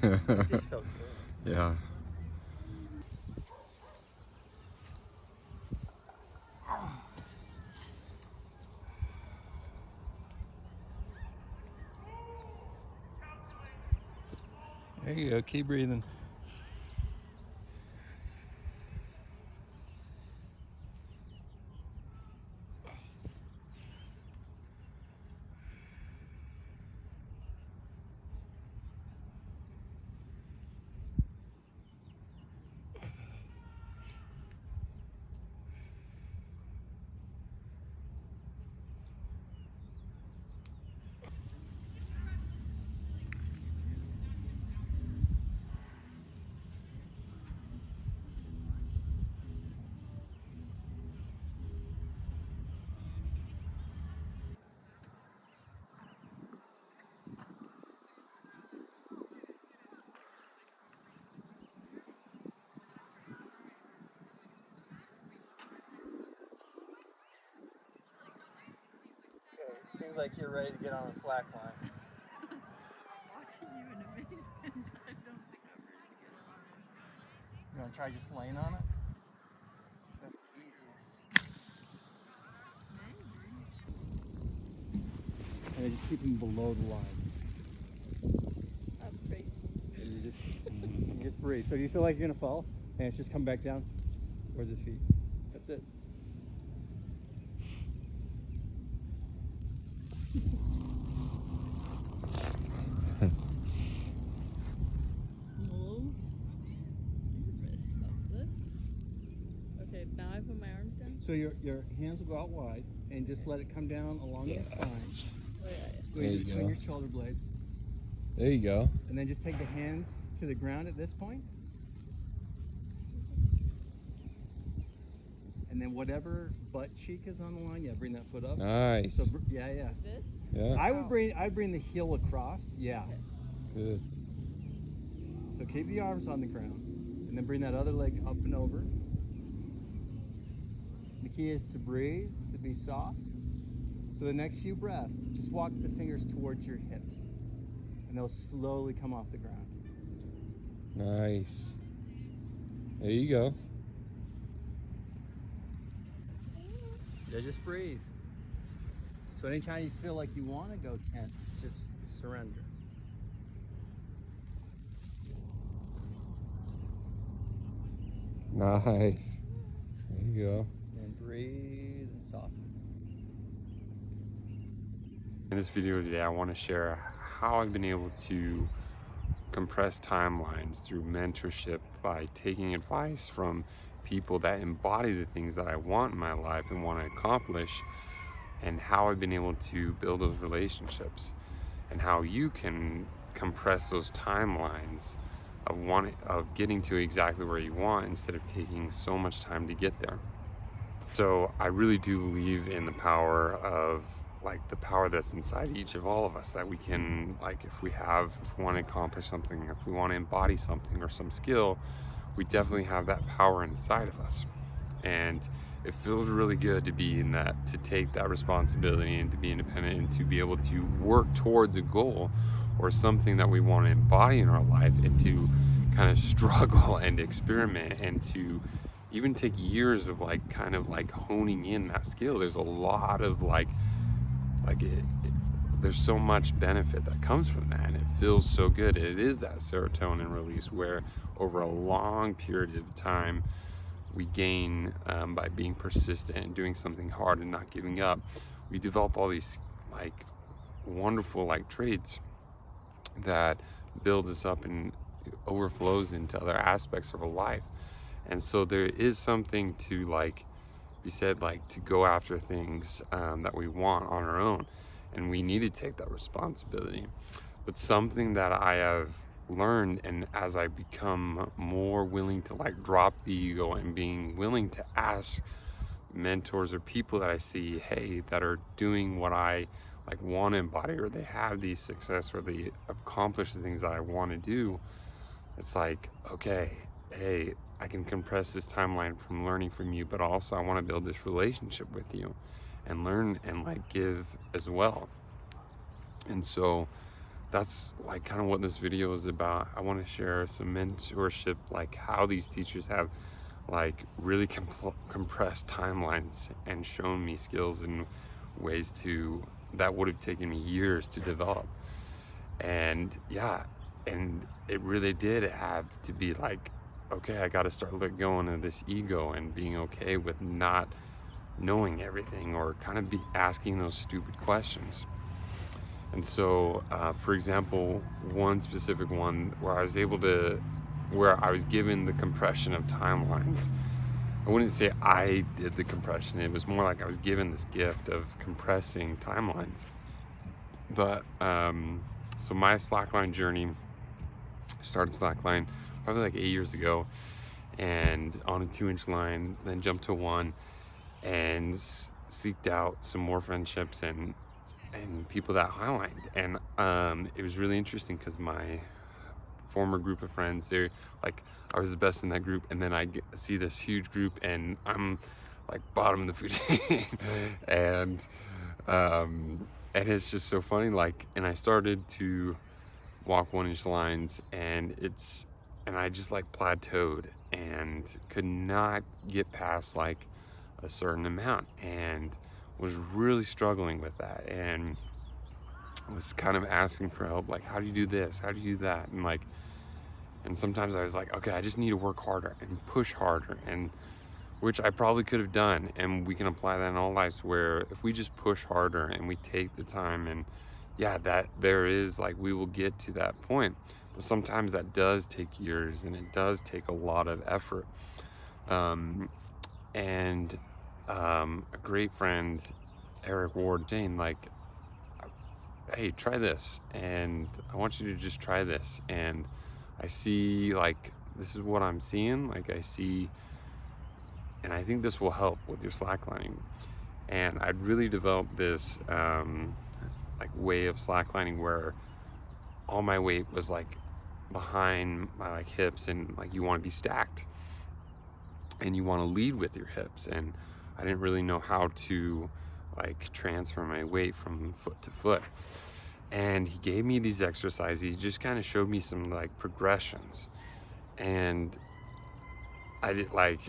It just felt good. Yeah. There you go, keep breathing. Seems like you're ready to get on the slack line. Watching you in amazement. I don't think I'm ready to get on it. You want to try just laying on it? That's easiest. Maybe. And then just keep them below the line. That's great. And you just breathe. So if you feel like you're gonna fall, and it's just come back down towards his feet. That's it. Okay, now I put my arms down. So your hands will go out wide, and just let it come down along your spine. Oh, yeah. Squeeze between your shoulder blades. There you go. And then just take the hands to the ground at this point. And then whatever butt cheek is on the line, yeah, bring that foot up. Nice. So, yeah. This? Yeah. I'd bring the heel across. Yeah. Good. So keep the arms on the ground, and then bring that other leg up and over. The key is to breathe, to be soft. So the next few breaths, just walk the fingers towards your hips, and they'll slowly come off the ground. Nice. There you go. Yeah, just breathe. So anytime you feel like you want to go tense, just surrender. Nice. There you go. And breathe and soften. In this video today, I want to share how I've been able to compress timelines through mentorship by taking advice from people that embody the things that I want in my life and want to accomplish, and how I've been able to build those relationships, and how you can compress those timelines of getting to exactly where you want instead of taking so much time to get there. So I really do believe in the power of the power that's inside each of all of us, that we can, if we want to accomplish something, if we want to embody something or some skill, we definitely have that power inside of us. And it feels really good to be in that, to take that responsibility and to be independent and to be able to work towards a goal or something that we want to embody in our life, and to kind of struggle and experiment and to even take years of honing in that skill. There's a lot of there's so much benefit that comes from that, and it feels so good. It is that serotonin release where over a long period of time we gain, by being persistent and doing something hard and not giving up, we develop all these wonderful traits that build us up and overflows into other aspects of our life. And so there is something to be said, to go after things that we want on our own, and we need to take that responsibility. But something that I have learned, and as I become more willing to drop the ego and being willing to ask mentors or people that I see, hey, that are doing what I want to embody, or they have these success, or they accomplish the things that I want to do, it's okay, hey, I can compress this timeline from learning from you, but also I want to build this relationship with you and learn and give as well. And so that's like kind of what this video is about. I want to share some mentorship, like how these teachers have like really compressed timelines and shown me skills in ways that would have taken me years to develop. And yeah, and it really did have to be like, okay, I got to start letting go of this ego and being okay with not knowing everything, or kind of be asking those stupid questions. And so, for example, one specific one where I was given the compression of timelines. I wouldn't say I did the compression. It was more like I was given this gift of compressing timelines. But so my slackline journey started slackline probably like 8 years ago, and on a 2-inch line, then jumped to 1, and seeked out some more friendships and people that highlined. And it was really interesting because my former group of friends, they're like, I was the best in that group, and then I see this huge group and I'm like bottom of the food chain. And it's just so funny, like, and I started to walk 1-inch lines, and I just like plateaued and could not get past like a certain amount, and was really struggling with that, and was kind of asking for help, like, how do you do this, how do you do that? And sometimes I was like, okay, I just need to work harder and push harder, and which I probably could have done. And we can apply that in all lives, where if we just push harder and we take the time, and yeah, that there is like, we will get to that point. But sometimes that does take years, and it does take a lot of effort. A great friend, Eric Ward Jane, like, hey, try this, and I want you to just try this. And I see, like, this is what I'm seeing, like I see, and I think this will help with your slacklining. And I'd really developed this like way of slacklining where all my weight was like behind my like hips, and like you want to be stacked and you want to lead with your hips, and I didn't really know how to like transfer my weight from foot to foot. And he gave me these exercises. He just kind of showed me some like progressions, and I did like,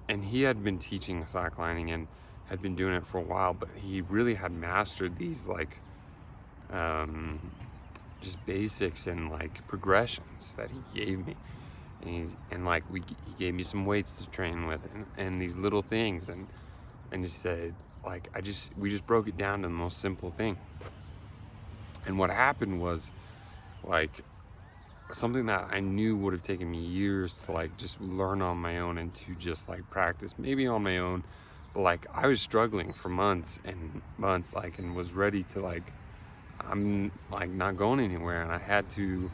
and he had been teaching slacklining and had been doing it for a while, but he really had mastered these like just basics and like progressions that he gave me. And like he gave me some weights to train with, and these little things, and he said, like, we just broke it down to the most simple thing. And what happened was, like, something that I knew would have taken me years to like just learn on my own and to just like practice maybe on my own, but like I was struggling for months and months, like, and was ready to like, I'm like not going anywhere, and I had to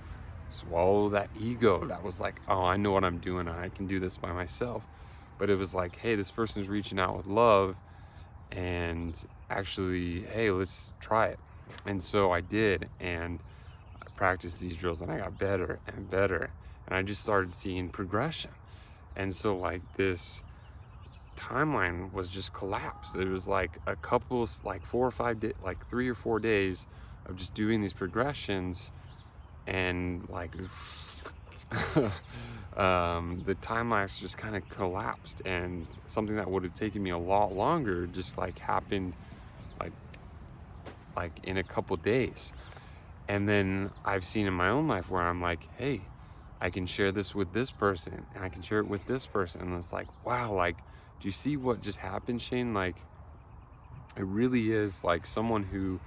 swallow that ego that was like, oh, I know what I'm doing, I can do this by myself. But it was like, hey, this person's reaching out with love, and actually, hey, let's try it. And so I did, and I practiced these drills, and I got better and better, and I just started seeing progression. And so like this timeline was just collapsed. It was like a couple, like 4 or 5 days, like 3 or 4 days of just doing these progressions, and like the time lapse just kind of collapsed, and something that would have taken me a lot longer just like happened like in a couple days. And then I've seen in my own life where I'm like, hey, I can share this with this person, and I can share it with this person, and it's like, wow, like, do you see what just happened, Shane? Like, it really is like someone who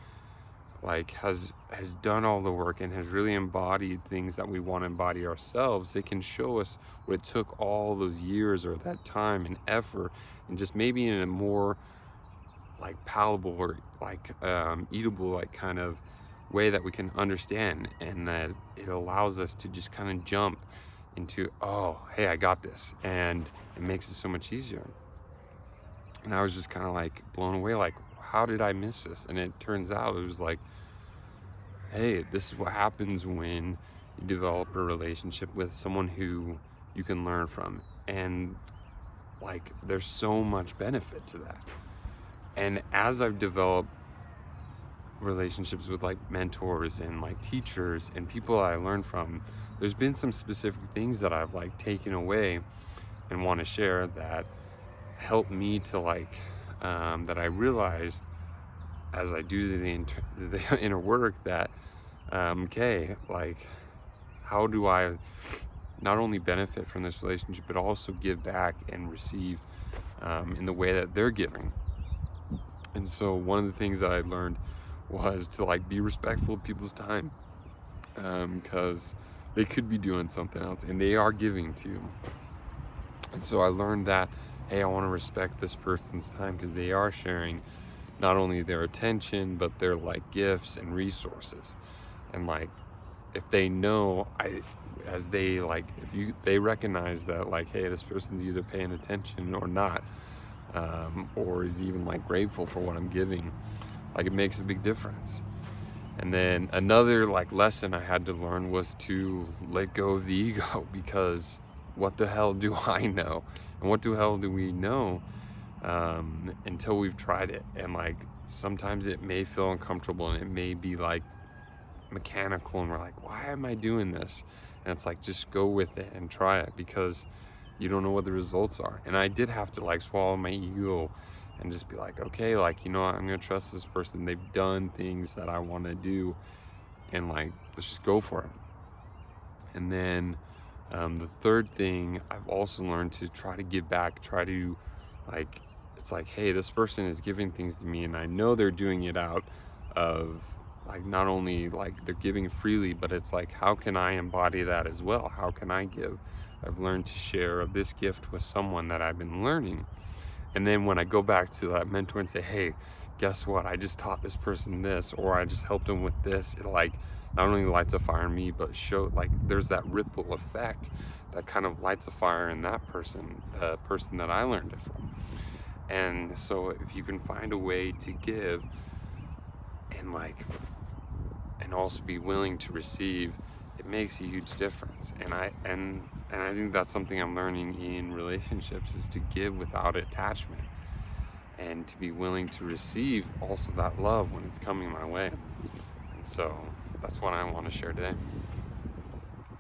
like has done all the work and has really embodied things that we want to embody ourselves. They can show us what it took all those years, or that time and effort, and just maybe in a more like palatable, or like eatable, like kind of way that we can understand, and that it allows us to just kind of jump into, oh, hey, I got this, and it makes it so much easier. And I was just kind of like blown away, like, how did I miss this? And it turns out it was like, hey, this is what happens when you develop a relationship with someone who you can learn from. And like, there's so much benefit to that. And as I've developed relationships with like mentors and like teachers and people I learned from, there's been some specific things that I've like taken away and want to share that help me to like that I realized as I do the inner work that okay, like how do I not only benefit from this relationship but also give back and receive in the way that they're giving. And so one of the things that I learned was to like be respectful of people's time, because they could be doing something else and they are giving to you. And so I learned that, hey, I want to respect this person's time because they are sharing not only their attention but their like gifts and resources. And like if they know, as they like, if they recognize that like, hey, this person's either paying attention or not, or is even like grateful for what I'm giving, like it makes a big difference. And then another like lesson I had to learn was to let go of the ego, because what the hell do I know? And what the hell do we know until we've tried it? And like sometimes it may feel uncomfortable and it may be like mechanical and we're like, why am I doing this? And it's like, just go with it and try it, because you don't know what the results are. And I did have to like swallow my ego and just be like, okay, like, you know what, I'm gonna trust this person. They've done things that I want to do, and like, let's just go for it. And then the third thing I've also learned to try to give back, try to like, it's like, hey, this person is giving things to me and I know they're doing it out of like, not only like they're giving freely, but it's like, how can I embody that as well? How can I give? I've learned to share this gift with someone that I've been learning. And then when I go back to that mentor and say, hey, guess what? I just taught this person this, or I just helped them with this. It like not only lights a fire in me, but show like there's that ripple effect that kind of lights a fire in that person, person that I learned it from. And so if you can find a way to give and like, and also be willing to receive, it makes a huge difference. And I think that's something I'm learning in relationships, is to give without attachment and to be willing to receive also that love when it's coming my way. And so that's what I want to share today.